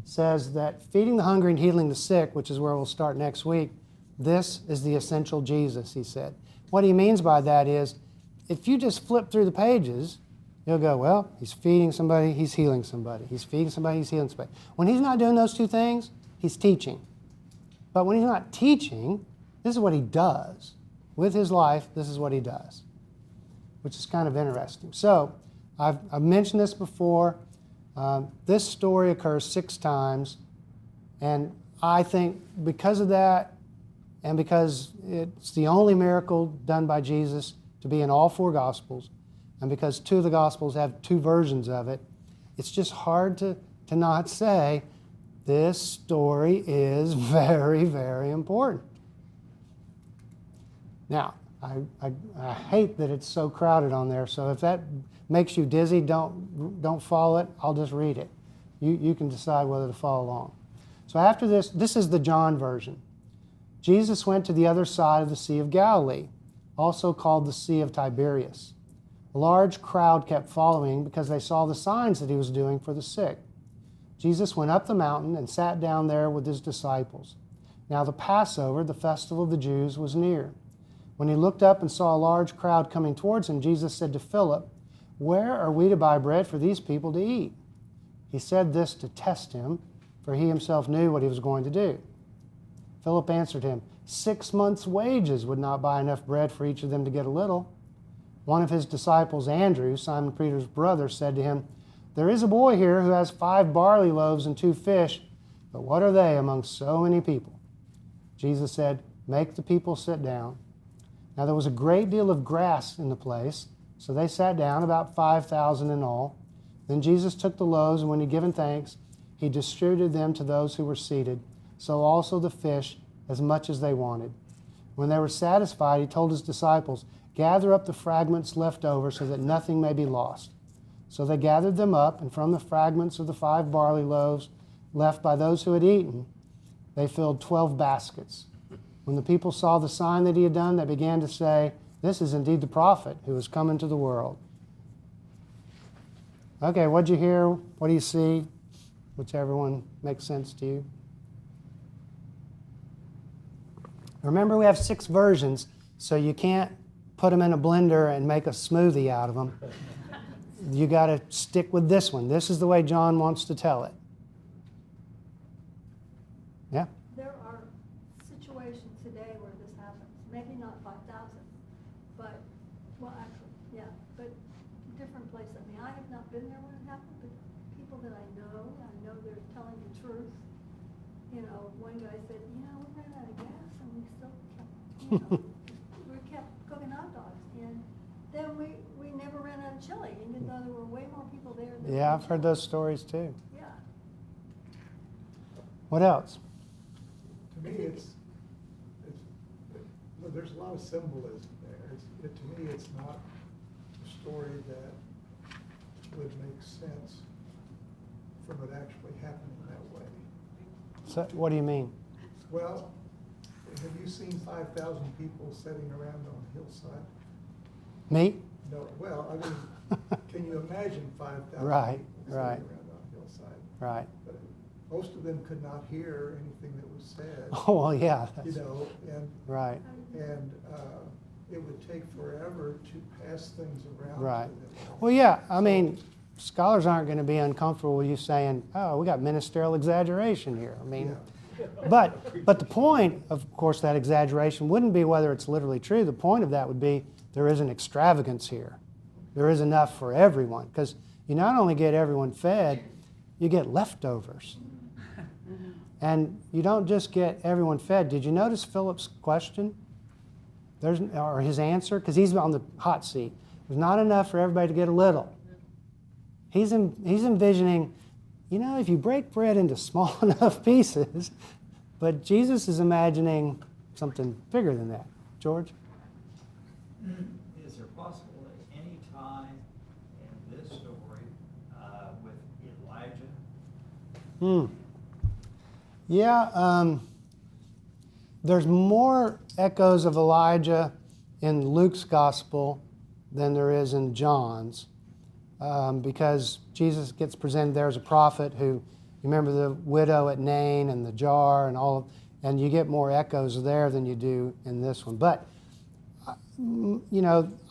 says that feeding the hungry and healing the sick, which is where we'll start next week, this is the essential Jesus, he said. What he means by that is, if you just flip through the pages, you'll go, well, he's feeding somebody, he's healing somebody. He's feeding somebody, he's healing somebody. When he's not doing those two things, he's teaching. But when he's not teaching, this is what he does. With his life, this is what he does, which is kind of interesting. So, I've mentioned this before. This story occurs 6 times, and I think because of that, and because it's the only miracle done by Jesus to be in all 4 Gospels, and because 2 of the Gospels have 2 versions of it, it's just hard to not say this story is very, very important. Now, I hate that it's so crowded on there, so if that makes you dizzy, don't follow it. I'll just read it. You can decide whether to follow along. So after this is the John version. Jesus went to the other side of the Sea of Galilee, also called the Sea of Tiberias. A large crowd kept following because they saw the signs that he was doing for the sick. Jesus went up the mountain and sat down there with his disciples. Now the Passover, the festival of the Jews, was near. When he looked up and saw a large crowd coming towards him, Jesus said to Philip, "Where are we to buy bread for these people to eat?" He said this to test him, for he himself knew what he was going to do. Philip answered him, 6 months' wages would not buy enough bread for each of them to get a little. One of his disciples, Andrew, Simon Peter's brother, said to him, "There is a boy here who has 5 barley loaves and 2 fish, but what are they among so many people?" Jesus said, "Make the people sit down." Now there was a great deal of grass in the place, so they sat down, about 5,000 in all. Then Jesus took the loaves, and when he had given thanks, he distributed them to those who were seated, so also the fish, as much as they wanted. When they were satisfied, he told his disciples, "Gather up the fragments left over so that nothing may be lost." So they gathered them up, and from the fragments of the 5 barley loaves left by those who had eaten, they filled 12 baskets. When the people saw the sign that he had done, they began to say, "This is indeed the prophet who has come into the world." Okay, what'd you hear? What do you see? Whichever one makes sense to you. Remember, we have 6 versions, so you can't put them in a blender and make a smoothie out of them. You got to stick with this one. This is the way John wants to tell it. Yeah? There are situations today where this happens, maybe not 5,000, but, well, actually, yeah, but different places. I mean, I have not been there when it happened, but people that I know they're telling the truth. You know, one guy said, we ran out of gas and we still kept, we kept cooking hot dogs. And then we never ran out of chili, even though there were way more people there than Yeah, I've heard those stories too. Yeah. What else? To me, well, there's a lot of symbolism there. To me, it's not a story that would make sense from it actually happening that way. So, what do you mean? Well, have you seen 5,000 people sitting around on a hillside? Me? No, well, I mean, can you imagine 5,000 Right, people sitting right. around on a hillside? Right. But most of them could not hear anything that was said. Oh, well, yeah. You That's, know, and right. it would take forever to pass things around. Right. To them. Well, yeah, I mean, scholars aren't going to be uncomfortable with you saying, "Oh, we got ministerial exaggeration here." I mean, Yeah. but the point, of course, that exaggeration wouldn't be whether it's literally true. The point of that would be there is an extravagance here. There is enough for everyone, because you not only get everyone fed, you get leftovers. And you don't just get everyone fed. Did you notice Philip's question? Or his answer? Because he's on the hot seat. There's not enough for everybody to get a little. He's envisioning, if you break bread into small enough pieces, but Jesus is imagining something bigger than that. George? Is there possible at any time in this story with Elijah Yeah, there's more echoes of Elijah in Luke's gospel than there is in John's, because Jesus gets presented there as a prophet who, you remember the widow at Nain and the jar and all, and you get more echoes there than you do in this one. But,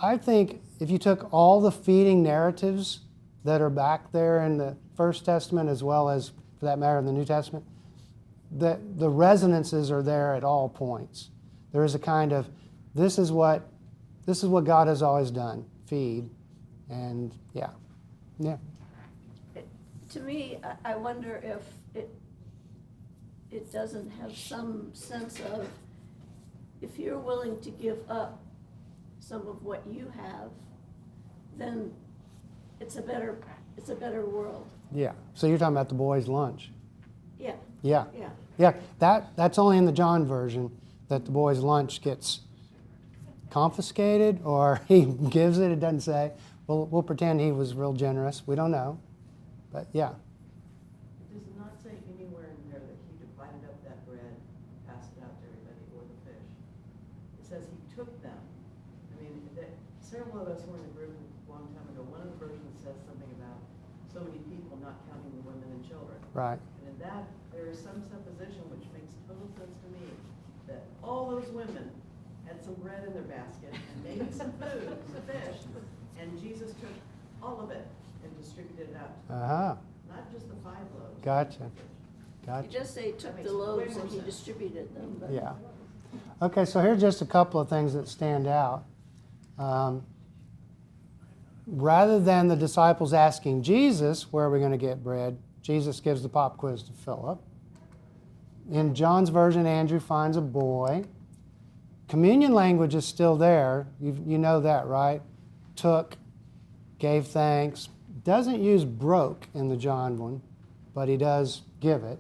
I think if you took all the feeding narratives that are back there in the First Testament, as well as, for that matter, in the New Testament, the resonances are there at all points. There is a kind of, this is what God has always done, feed, and yeah. To me, I wonder if it doesn't have some sense of, if you're willing to give up some of what you have, then it's a better world. Yeah. So you're talking about the boys' lunch. Yeah. Yeah. Yeah. Yeah. That's only in the John version that the boys' lunch gets confiscated, or he gives it. It doesn't say. We'll pretend he was real generous. We don't know. But yeah. Does it not say anywhere in there that he divided up that bread, passed it out to everybody, or the fish? It says he took them. I mean, several of us were in a group a long time ago. One of the versions says something about so many people, not counting the women and children. Right. And in that, there is some supposition which makes total sense to me, that all those women had some bread in their basket and maybe some food, some fish, and Jesus took all of it and distributed it out. Uh-huh. Not just the 5 loaves. Gotcha. You just say he took the loaves and he distributed them, but. Yeah. Okay, so here's just a couple of things that stand out. Rather than the disciples asking Jesus, where are we going to get bread, Jesus gives the pop quiz to Philip. In John's version, Andrew finds a boy. Communion language is still there. You know that, right? Took, gave thanks. Doesn't use broke in the John one, but he does give it.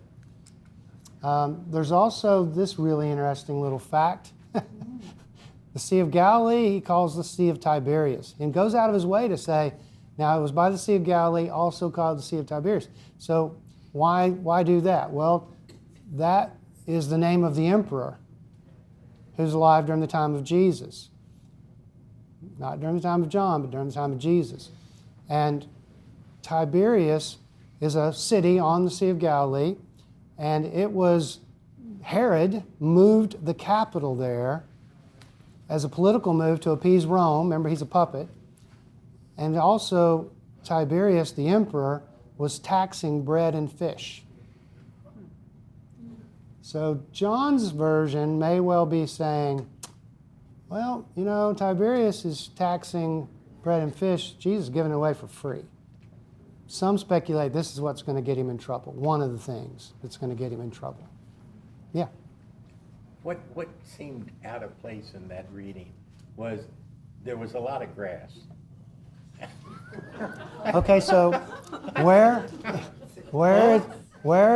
There's also this really interesting little fact. The Sea of Galilee, he calls the Sea of Tiberias, and goes out of his way to say, now it was by the Sea of Galilee, also called the Sea of Tiberias. So why do that? Well, that is the name of the emperor who's alive during the time of Jesus. Not during the time of John, but during the time of Jesus. And Tiberias is a city on the Sea of Galilee, and it was, Herod moved the capital there as a political move to appease Rome. Remember, he's a puppet. And also, Tiberius, the emperor, was taxing bread and fish. So John's version may well be saying, well, Tiberius is taxing bread and fish. Jesus is giving it away for free. Some speculate this is what's going to get him in trouble. One of the things that's going to get him in trouble. Yeah. What seemed out of place in that reading was there was a lot of grass. Okay, so where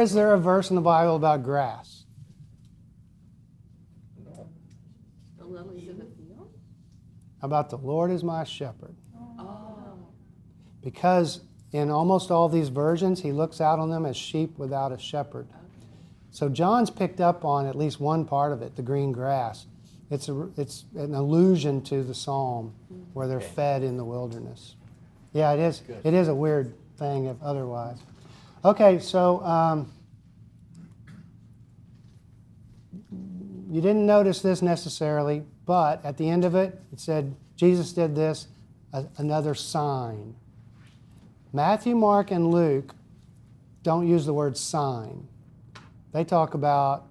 is there a verse in the Bible about grass? The lilies of the field? About the Lord is my shepherd. Oh. Because in almost all these versions, he looks out on them as sheep without a shepherd. So John's picked up on at least one part of it, the green grass. It's an allusion to the psalm where they're fed in the wilderness. Yeah, it is. Good. It is a weird thing if otherwise. Okay, so you didn't notice this necessarily, but at the end of it, it said Jesus did this, another sign. Matthew, Mark, and Luke don't use the word sign. They talk about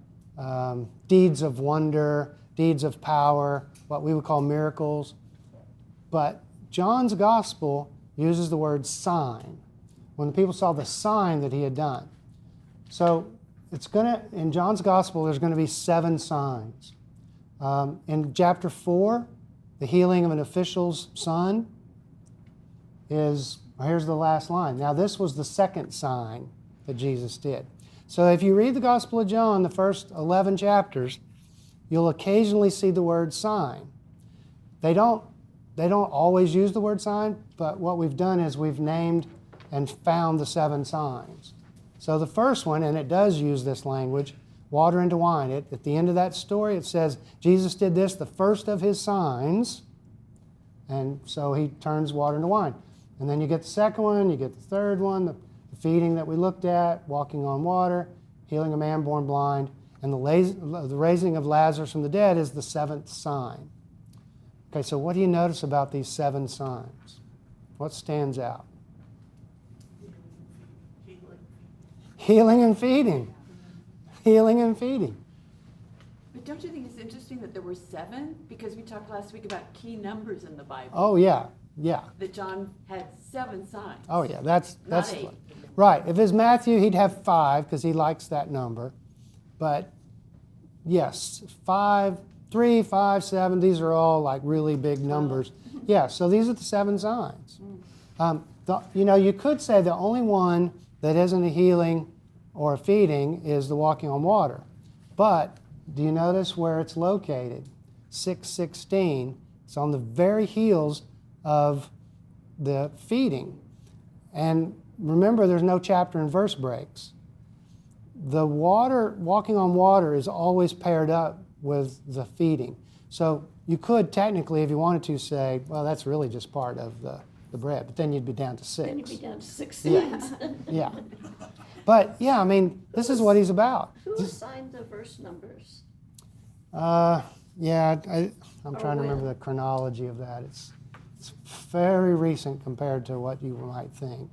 deeds of wonder, deeds of power, what we would call miracles. But John's gospel uses the word sign, when the people saw the sign that he had done. So in John's gospel, there's going to be 7 signs. In chapter 4, the healing of an official's son here's the last line. Now, this was the second sign that Jesus did. So if you read the Gospel of John, the first 11 chapters, you'll occasionally see the word sign. They don't always use the word sign, but what we've done is we've named and found the 7 signs. So the first one, and it does use this language, water into wine. At the end of that story, it says, Jesus did this, the first of his signs, and so he turns water into wine. And then you get the second one, you get the third one, the feeding that we looked at, walking on water, healing a man born blind, and the raising of Lazarus from the dead is the seventh sign. Okay, so what do you notice about these 7 signs? What stands out? Healing and feeding. Healing and feeding. But don't you think it's interesting that there were 7? Because we talked last week about key numbers in the Bible. Oh, yeah, yeah. That John had 7 signs. Oh, yeah, that's Not 8. Right. If it's Matthew, he'd have 5 because he likes that number. But yes, 3, 5, 7, these are all like really big numbers. Yeah, so these are the 7 signs. You could say the only one that isn't a healing or a feeding is the walking on water. But do you notice where it's located? 6:16. It's on the very heels of the feeding. And remember, there's no chapter and verse breaks. The walking on water is always paired up with the feeding. So you could technically, if you wanted to, say, well, that's really just part of the bread, but then you'd be down to 6. Then you'd be down to 6 Yeah. seeds. Yeah. But yeah, I mean, this is what he's about. Who assigned the verse numbers? Yeah, I'm Or trying to remember when? the chronology of that. It's very recent compared to what you might think.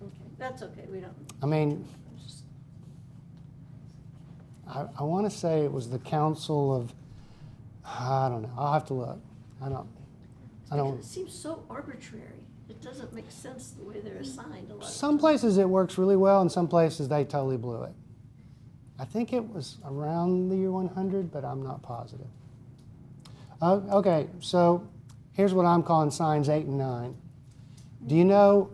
Okay, that's okay. We don't. I mean, I want to say it was the council of, I don't know. I'll have to look. I don't. It seems so arbitrary. It doesn't make sense the way they're assigned a lot. Some places it works really well, and some places they totally blew it. I think it was around the year 100, but I'm not positive. Okay, so here's what I'm calling signs 8 and 9. Do you know,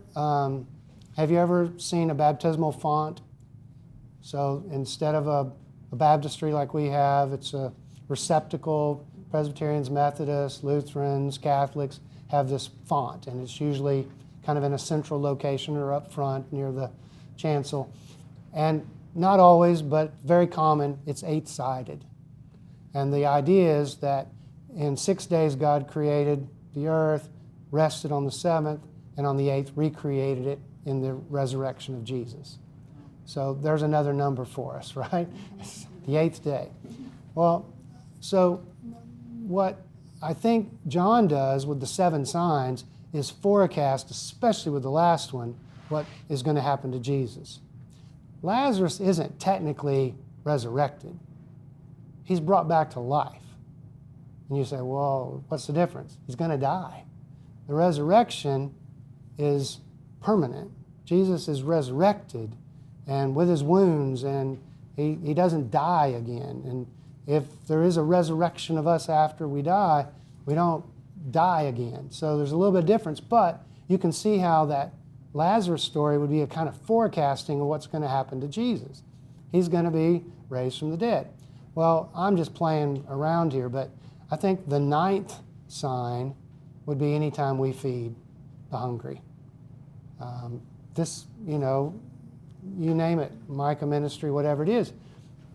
have you ever seen a baptismal font? So instead of a baptistry like we have, it's a receptacle. Presbyterians, Methodists, Lutherans, Catholics have this font, and it's usually kind of in a central location or up front near the chancel. And not always, but very common, it's 8-sided. And the idea is that in 6 days God created the earth, rested on the 7th, and on the 8th recreated it in the resurrection of Jesus. So there's another number for us, right? The 8th day. Well, so what I think John does with the 7 signs is forecast, especially with the last one, what is going to happen to Jesus. Lazarus isn't technically resurrected. He's brought back to life. And you say, well, what's the difference? He's going to die. The resurrection is permanent. Jesus is resurrected, and with his wounds, and he doesn't die again. And if there is a resurrection of us after we die, we don't die again. So there's a little bit of difference, but you can see how that Lazarus story would be a kind of forecasting of what's going to happen to Jesus. He's going to be raised from the dead. Well, I'm just playing around here, but I think the 9th sign would be anytime we feed the hungry. This, you name it, Micah ministry, whatever it is,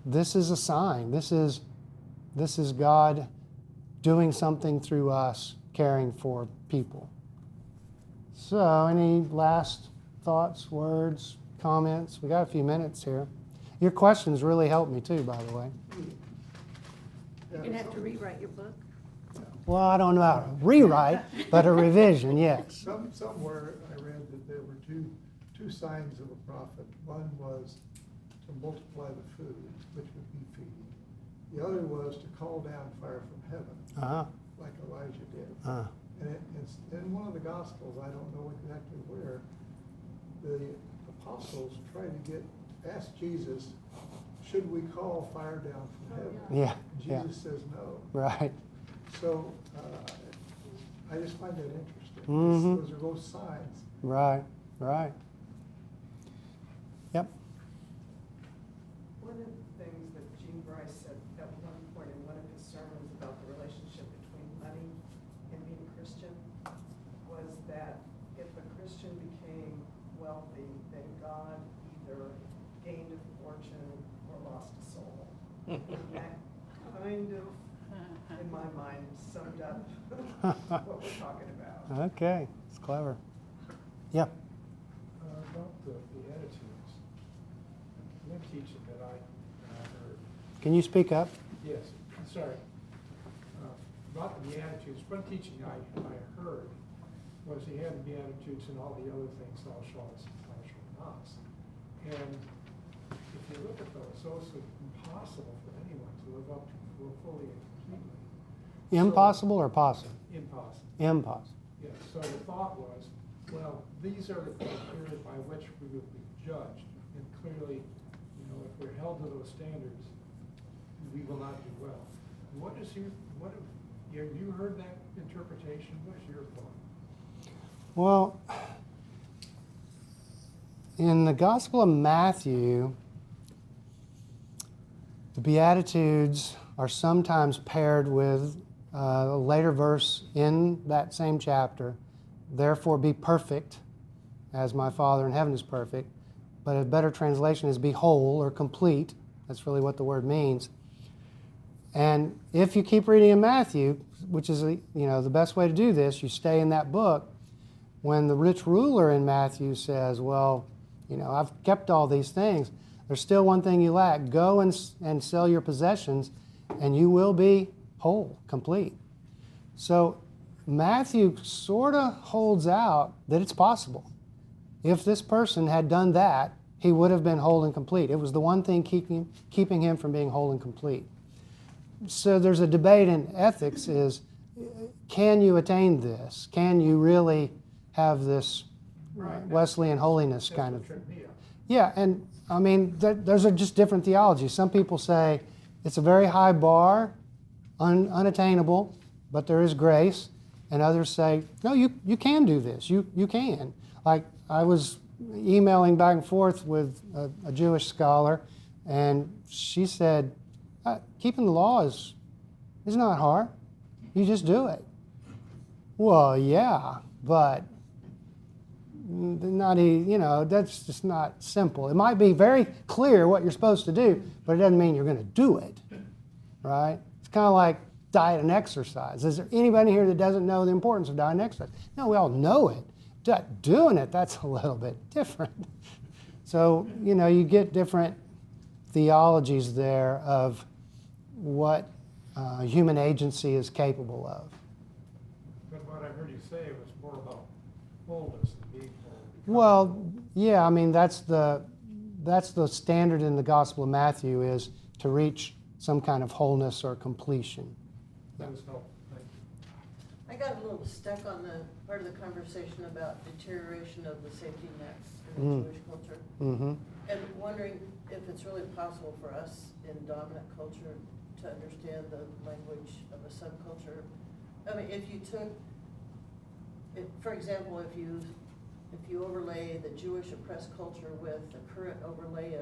this is a sign. This is God doing something through us, caring for people. So, any last thoughts, words, comments? We got a few minutes here. Your questions really helped me too, by the way. You're going to have to rewrite your book. Well, I don't know how to rewrite, but a revision, yes. Somewhere I read that there were two signs of a prophet. One was to multiply the food, which would be feeding. The other was to call down fire from heaven, like Elijah did. And it's in one of the Gospels, I don't know exactly where, the apostles tried to ask Jesus, should we call fire down from heaven? Yeah. Jesus says no. Right. So I just find that interesting. Mm-hmm. Those are both signs. Right. Yep. One of the things that Gene Bryce said at one point in one of his sermons about the relationship between money and being Christian was that if a Christian became wealthy, then God That kind of, in my mind, summed up what we're talking about. Okay, it's clever. Yeah. About the Beatitudes, one teaching that I heard, Can you speak up? yes, sorry. About the Beatitudes, one teaching I heard was he had the Beatitudes and all the other things, thou shalt and thou shalt not. And if you look at those are impossible for anyone to live up to fully and completely. Impossible or possible? Impossible. Impossible. Yes, so the thought was, well, these are the criteria by which we will be judged. And clearly, if we're held to those standards, we will not do well. Have you heard that interpretation? What is your thought? Well, in the Gospel of Matthew, the Beatitudes are sometimes paired with a later verse in that same chapter, therefore be perfect as my Father in heaven is perfect. But a better translation is be whole or complete. That's really what the word means. And if you keep reading in Matthew, which is the best way to do this, you stay in that book. When the rich ruler in Matthew says, well, I've kept all these things, there's still one thing you lack. Go and sell your possessions, and you will be whole, complete. So Matthew sort of holds out that it's possible. If this person had done that, he would have been whole and complete. It was the one thing keeping him from being whole and complete. So there's a debate in ethics is, can you attain this? Can you really have this Wesleyan holiness kind of? Yeah, and I mean, those are just different theologies. Some people say it's a very high bar, unattainable, but there is grace. And others say, no, you can do this. You can. Like I was emailing back and forth with a Jewish scholar, and she said, keeping the law is not hard. You just do it. Well, yeah, but that's just not simple. It might be very clear what you're supposed to do, but it doesn't mean you're going to do it, right? It's kind of like diet and exercise. Is there anybody here that doesn't know the importance of diet and exercise? No, we all know it. Doing it, that's a little bit different. So, you get different theologies there of what human agency is capable of. But what I heard you say was more about wholeness and being whole. Well, yeah, I mean, that's the standard in the Gospel of Matthew is to reach some kind of wholeness or completion. That is helpful. Thank you. I got a little stuck on the part of the conversation about deterioration of the safety nets in the Jewish culture. Mm-hmm. And wondering if it's really possible for us in dominant culture to understand the language of a subculture. I mean, if you took, for example, if you overlay the Jewish oppressed culture with the current overlay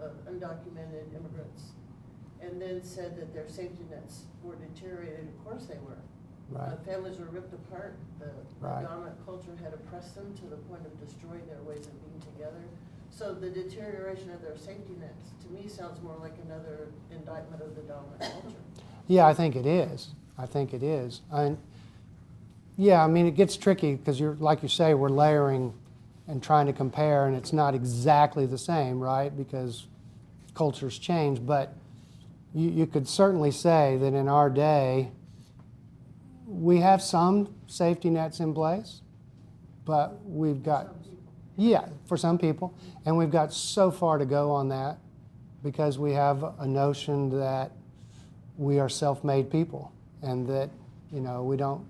of undocumented immigrants, and then said that their safety nets were deteriorated, of course they were. Right. Families were ripped apart. The Right. dominant culture had oppressed them to the point of destroying their ways of being together. So the deterioration of their safety nets, to me, sounds more like another indictment of the dominant culture. Yeah, I think it is. Yeah, I mean, it gets tricky because like you say, we're layering and trying to compare, and it's not exactly the same, right? Because cultures change. But you could certainly say that in our day, we have some safety nets in place, but we've got, yeah, for some people, and we've got so far to go on that because we have a notion that we are self-made people and that, we don't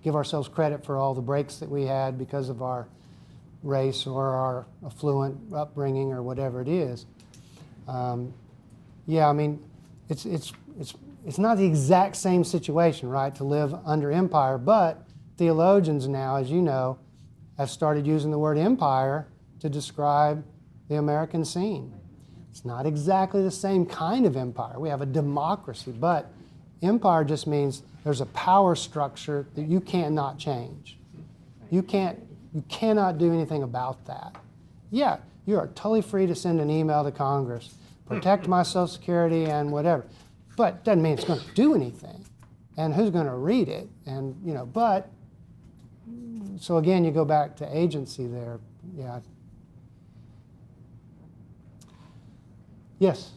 give ourselves credit for all the breaks that we had because of our race or our affluent upbringing or whatever it is. Yeah, I mean, it's not the exact same situation, right, to live under empire, but theologians now, as you know, have started using the word empire to describe the American scene. It's not exactly the same kind of empire. We have a democracy, but empire just means there's a power structure that you cannot change. You cannot do anything about that. Yeah, you are totally free to send an email to Congress, protect my Social Security and whatever. But doesn't mean it's going to do anything. And who's going to read it? And, but, so again, you go back to agency there. Yeah. Yes?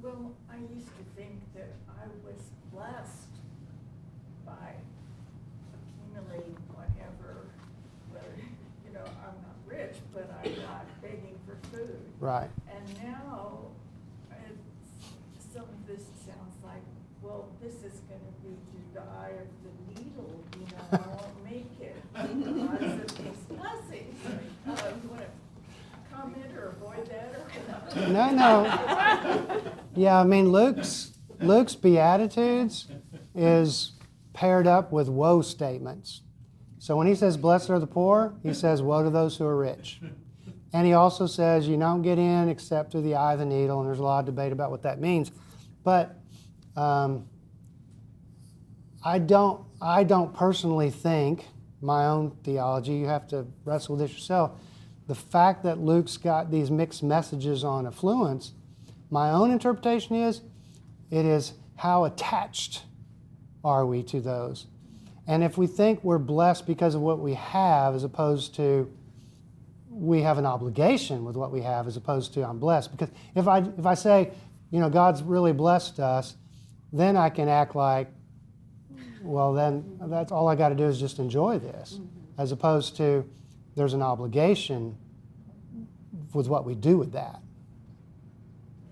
Well, I used to think that I was blessed by accumulating whatever, whether, I'm not rich, but I'm not begging for food. Right. And now, some of this sounds like, well, this is gonna be through the eye of the needle, I won't make it because of these blessings. You wanna comment or avoid that or? No. Yeah, I mean, Luke's Beatitudes is paired up with woe statements. So when he says, blessed are the poor, he says, woe to those who are rich. And he also says, you don't get in except through the eye of the needle, and there's a lot of debate about what that means. But I don't personally think, my own theology, you have to wrestle with this yourself, the fact that Luke's got these mixed messages on affluence, my own interpretation is, it is how attached are we to those. And if we think we're blessed because of what we have, as opposed to we have an obligation with what we have, as opposed to I'm blessed. Because if I say, God's really blessed us, then I can act like, well, then that's all I got to do is just enjoy this, as opposed to there's an obligation with what we do with that.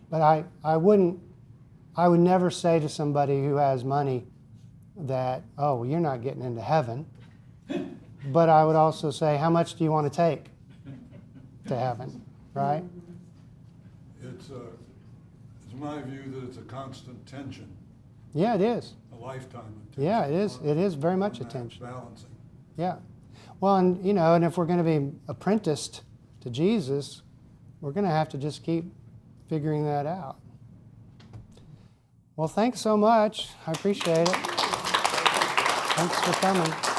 But I would never say to somebody who has money that, oh, well, you're not getting into heaven. But I would also say, how much do you want to take to heaven, right? It's my view that it's a constant tension, Yeah, it is. a lifetime of tension. Yeah, it is. It is very much a on that tension. Balancing. Yeah. Well, and if we're going to be apprenticed to Jesus, we're going to have to just keep figuring that out. Well, thanks so much. I appreciate it. Thanks for coming.